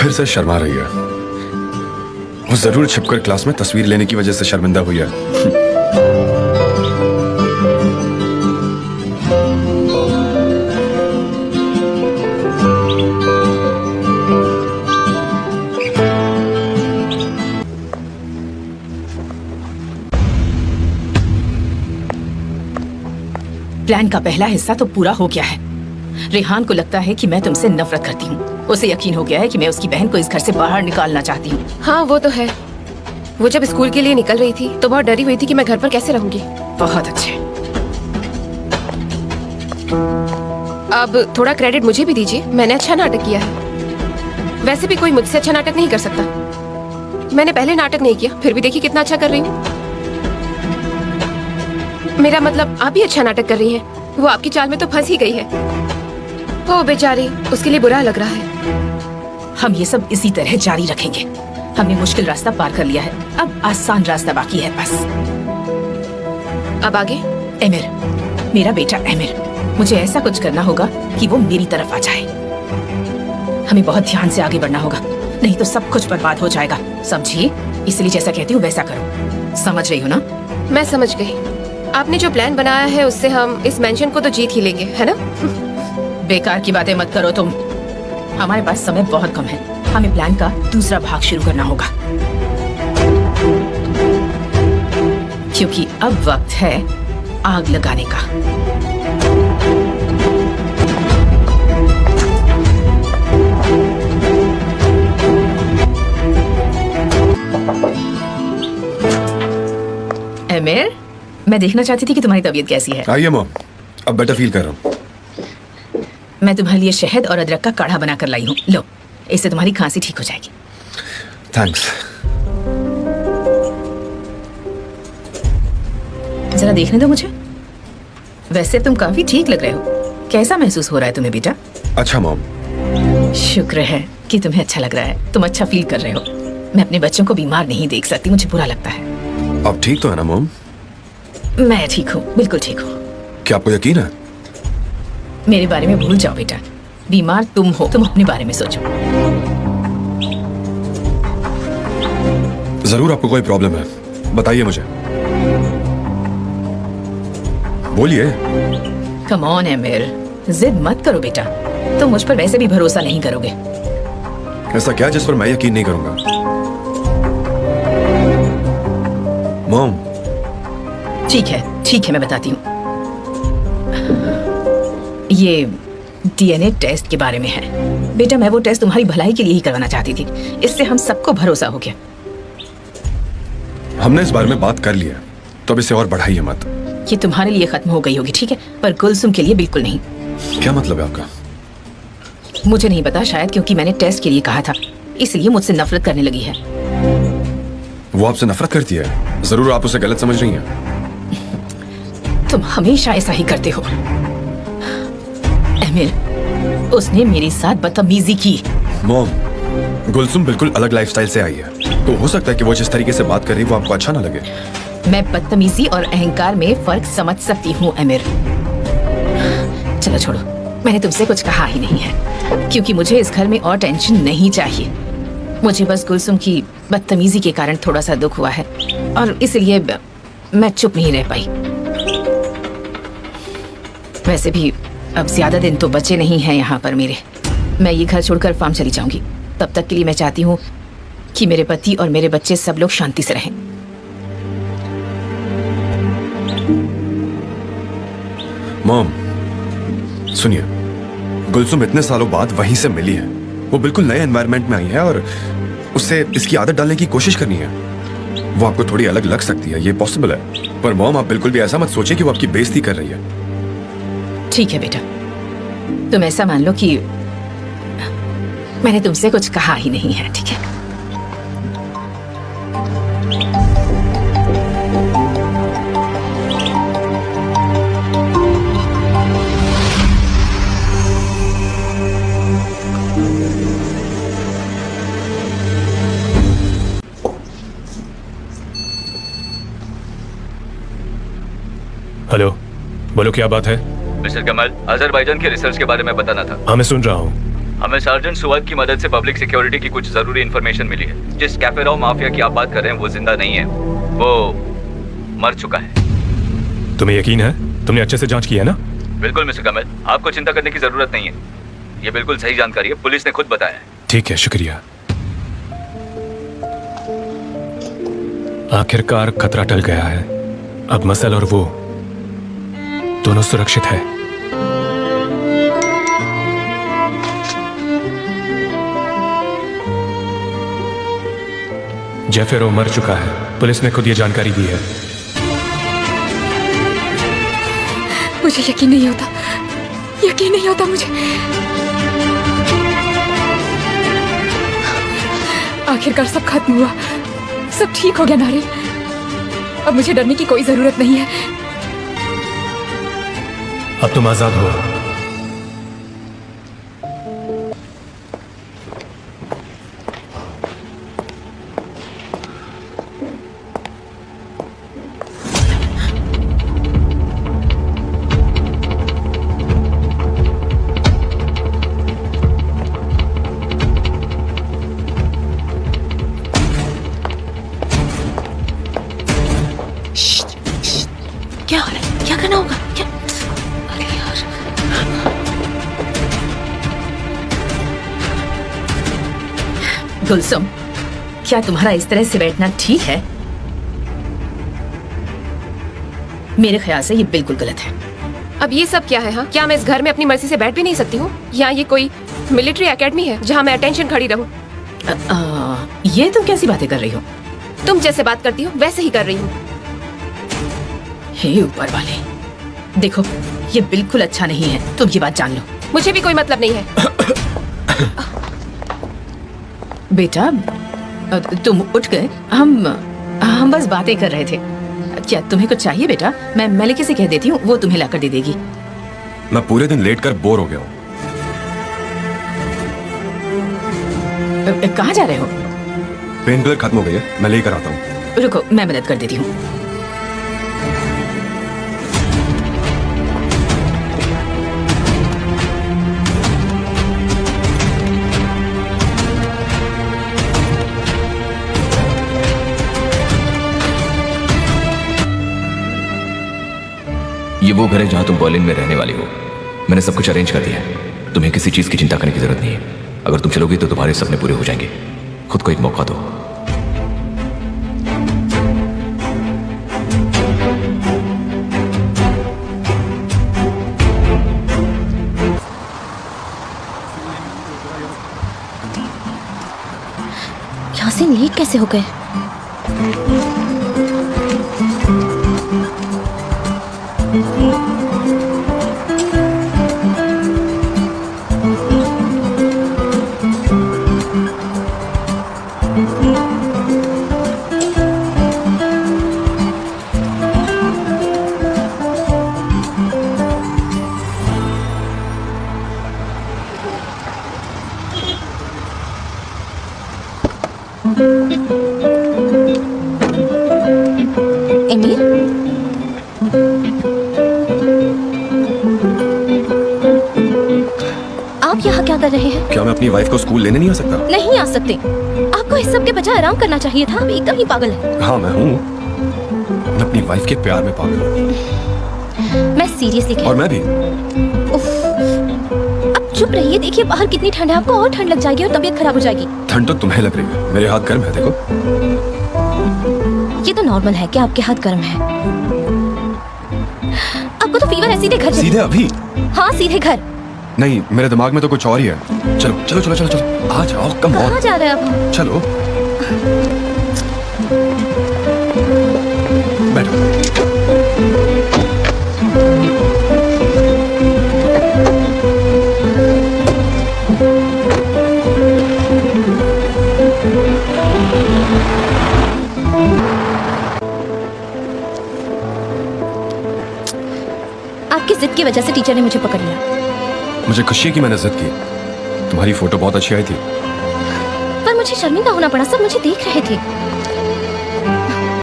फिर से शर्मा रही है। वो जरूर छिपकर क्लास में तस्वीर लेने की वजह से शर्मिंदा हुई है। प्लान का पहला हिस्सा तो पूरा हो गया है। रेहान को लगता है कि मैं तुमसे नफरत करती हूँ। उसे यकीन हो गया है कि मैं उसकी बहन को इस घर से बाहर निकालना चाहती हूँ। हाँ वो तो है। वो जब स्कूल के लिए निकल रही थी तो बहुत डरी हुई थी कि मैं घर पर कैसे रहूंगी। बहुत अच्छे। अब थोड़ा क्रेडिट मुझे भी दीजिए, मैंने अच्छा नाटक किया है। वैसे भी कोई मुझसे अच्छा नाटक नहीं कर सकता। मैंने पहले नाटक नहीं किया, फिर भी देखिए कितना अच्छा कर रही हूँ। मेरा मतलब आप भी अच्छा नाटक कर रही हैं। वो आपकी चाल में तो फंस ही गई है। ओ बेचारी, उसके लिए बुरा लग रहा है। हम ये सब इसी तरह जारी रखेंगे। हमने मुश्किल रास्ता पार कर लिया है, अब आसान रास्ता बाकी है बस। अब आगे? एमिर, मेरा बेटा एमिर, मुझे ऐसा कुछ करना होगा कि वो मेरी तरफ आ जाए। हमें बहुत ध्यान से आगे बढ़ना होगा, नहीं तो सब कुछ बर्बाद हो जाएगा। समझिए? इसलिए जैसा कहती हूँ वैसा करो। समझ रही हो ना? मैं समझ गई। आपने जो प्लान बनाया है उससे हम इस मेंशन को तो जीत ही लेंगे, है ना? बेकार की बातें मत करो तुम। हमारे पास समय बहुत कम है। हमें प्लान का दूसरा भाग शुरू करना होगा, क्योंकि अब वक्त है आग लगाने का। एमिर, मैं देखना चाहती थी कि तुम्हारी तबीयत कैसी है। आइए मॉम, अब बेटर फील कर रहा हूँ। मैं तुम्हारे लिए शहद और अदरक का काढ़ा बनाकर लाई हूँ। लो, इससे तुम्हारी खांसी ठीक हो जाएगी। थैंक्स। जरा देखने दो मुझे। वैसे तुम काफी ठीक लग रहे हो। कैसा महसूस हो रहा है तुम्हें बेटा? अच्छा मॉम। शुक्र है कि तुम्हें अच्छा लग रहा है। तुम अच्छा फील कर रहे हो। मैं अपने बच्चों को बीमार नहीं देख सकती, मुझे बुरा लगता है। आप ठीक तो है ना मॉम? मैं ठीक हूँ, बिल्कुल ठीक हूँ। क्या आपको यकीन है? मेरे बारे में भूल जाओ बेटा। बीमार तुम हो, तुम अपने बारे में सोचो। जरूर आपको कोई प्रॉब्लम है, बताइए मुझे। बोलिए। कम ऑन एमिर, जिद मत करो बेटा। तुम मुझ पर वैसे भी भरोसा नहीं करोगे। ऐसा क्या जिस पर मैं यकीन नहीं करूंगा? मॉम। ठीक है, मैं बताती हूँ। ये डीएनए टेस्ट के बारे में है। बेटा, मैं वो टेस्ट तुम्हारी भलाई के लिए ही करवाना चाहती थी। इससे हम सबको भरोसा हो गया। हमने इस बारे में बात कर लिया, तो अब इसे और बढ़ाइए मत। ये तुम्हारे लिए खत्म हो गई होगी, ठीक है, पर गुलसुम के लिए बिल्कुल नहीं। क्या मतलब है आपका? मुझे नहीं पता, शायद क्योंकि मैंने टेस्ट के लिए कहा था, इसलिए मुझसे नफरत करने लगी है। वो आपसे नफरत करती है? जरूर आप उसे गलत समझ रही हैं। तुम हमेशा ऐसा ही करते हो एमिर। उसने मेरे साथ बदतमीजी की। मॉम, गुलसुम बिल्कुल अलग लाइफस्टाइल से आई है, तो हो सकता है कि वो जिस तरीके से बात कर रही है वो आपको अच्छा ना लगे। मैं बदतमीजी और अहंकार में फर्क समझ सकती हूँ एमिर। चलो छोड़ो, मैंने तुमसे कुछ कहा ही नहीं है, क्योंकि मुझे इस घर में और टेंशन नहीं चाहिए। मुझे बस गुलसुम की बदतमीजी के कारण थोड़ा सा दुख हुआ है, और इसलिए मैं चुप नहीं रह पाई। वैसे भी अब ज्यादा दिन तो बचे नहीं हैं यहाँ पर मेरे। मैं ये घर छोड़कर फार्म चली जाऊंगी। तब तक के लिए मैं चाहती हूँ कि मेरे पति और मेरे बच्चे सब लोग शांति से रहें। मॉम सुनिए, गुलसुम इतने सालों बाद वहीं से मिली है। वो बिल्कुल नए एनवायरनमेंट में आई है और उससे इसकी आदत डालने की कोशिश करनी है। वो आपको थोड़ी अलग लग सकती है, ये पॉसिबल है, पर मॉम आप बिल्कुल भी ऐसा मत सोचिए कि वो आपकी बेइज्जती कर रही है। ठीक है बेटा, तुम ऐसा मान लो कि मैंने तुमसे कुछ कहा ही नहीं है, ठीक है? हेलो, बोलो क्या बात है? मिस्टर कमल, अजरबैजान के रिसर्च के बारे में बताना था। हाँ मैं सुन रहा हूँ। हमें सार्जेंट सुवाद की मदद से पब्लिक सिक्योरिटी की कुछ जरूरी इंफॉर्मेशन मिली है। जिस कैफे राव माफिया की आप बात कर रहे हैं वो जिंदा नहीं है, वो मर चुका है। तुम्हें यकीन है? तुमने अच्छे से जांच की है ना? बिल्कुल मिस्टर कमल, आपको चिंता करने की जरूरत नहीं है। ये बिल्कुल सही जानकारी है, पुलिस ने खुद बताया है। ठीक है, शुक्रिया। आखिरकार खतरा टल गया है। अब मसल और वो दोनों सुरक्षित है। जेफेरो मर चुका है, पुलिस ने खुद ये जानकारी दी है। मुझे यकीन नहीं होता, यकीन नहीं होता मुझे। आखिरकार सब खत्म हुआ, सब ठीक हो गया नारे। अब मुझे डरने की कोई जरूरत नहीं है। अब तुम आजाद हो। क्या हो रहा है? क्या करना होगा? क्या? अरे यार। गुलसुम, क्या तुम्हारा इस तरह से बैठना ठीक है? मेरे ख्याल से ये बिल्कुल गलत है। अब ये सब क्या है? हाँ, क्या मैं इस घर में अपनी मर्जी से बैठ भी नहीं सकती हूँ? या ये कोई मिलिट्री एकेडमी है जहाँ मैं अटेंशन खड़ी रहूँ? ये तुम कैसी बातें कर रही हो? तुम जैसे बात करती हो वैसे ही कर रही हूँ। हे ऊपर वाले, देखो ये बिल्कुल अच्छा नहीं है, तुम ये बात जान लो। मुझे भी कोई मतलब नहीं है। बेटा तुम उठ गए, हम बस बातें कर रहे थे। क्या तुम्हें कुछ चाहिए बेटा? मैं मलिका से कह देती हूँ, वो तुम्हें लाकर दे देगी। मैं पूरे दिन लेट कर बोर हो गया हूँ। कहाँ जा रहे हो? पेन किलर खत्म हो गई है, मैं लेकर आता हूँ। रुको, मैं मदद कर देती हूँ। ये वो घर है जहां तुम बर्लिन में रहने वाली हो। मैंने सब कुछ अरेंज कर दिया है, तुम्हें किसी चीज की चिंता करने की जरूरत नहीं है। अगर तुम चलोगी तो तुम्हारे सपने पूरे हो जाएंगे। खुद को एक मौका दो। यासीन लेट कैसे हो गए? एमीर, आप यहाँ क्या कर रहे हैं? क्या मैं अपनी वाइफ को स्कूल लेने नहीं आ सकता? नहीं आ सकते। आपको इस सब के बजाय आराम करना चाहिए था। आप एकदम ही पागल हैं। हाँ मैं हूँ, मैं अपनी वाइफ के प्यार में पागल हूँ। मैं सीरियसली कह और मैं भी। उफ, अब चुप रहिए। देखिए बाहर कितनी ठंड है, आपको और ठंड लग जाएगी और तबीयत खराब हो जाएगी। ठंड तो तुम्हें लग रही है, मेरे हाथ गर्म है, देखो। ये तो नॉर्मल है कि आपके हाथ गर्म है। आपको तो फीवर है। सीधे घर चलिए। सीधे अभी? हाँ सीधे घर। नहीं, मेरे दिमाग में तो कुछ और ही है। चलो चलो चलो चलो चलो, आ जाओ, कम ऑन। कहाँ जा रहे हैं अब हम? चलो बैठो। आपकी जिद की वजह से टीचर ने मुझे पकड़ लिया। मुझे खुशी है कि मैंने जिद की। तुम्हारी फोटो बहुत अच्छी आई थी। पर मुझे शर्मिंदा होना पड़ा, सब मुझे देख रहे थे।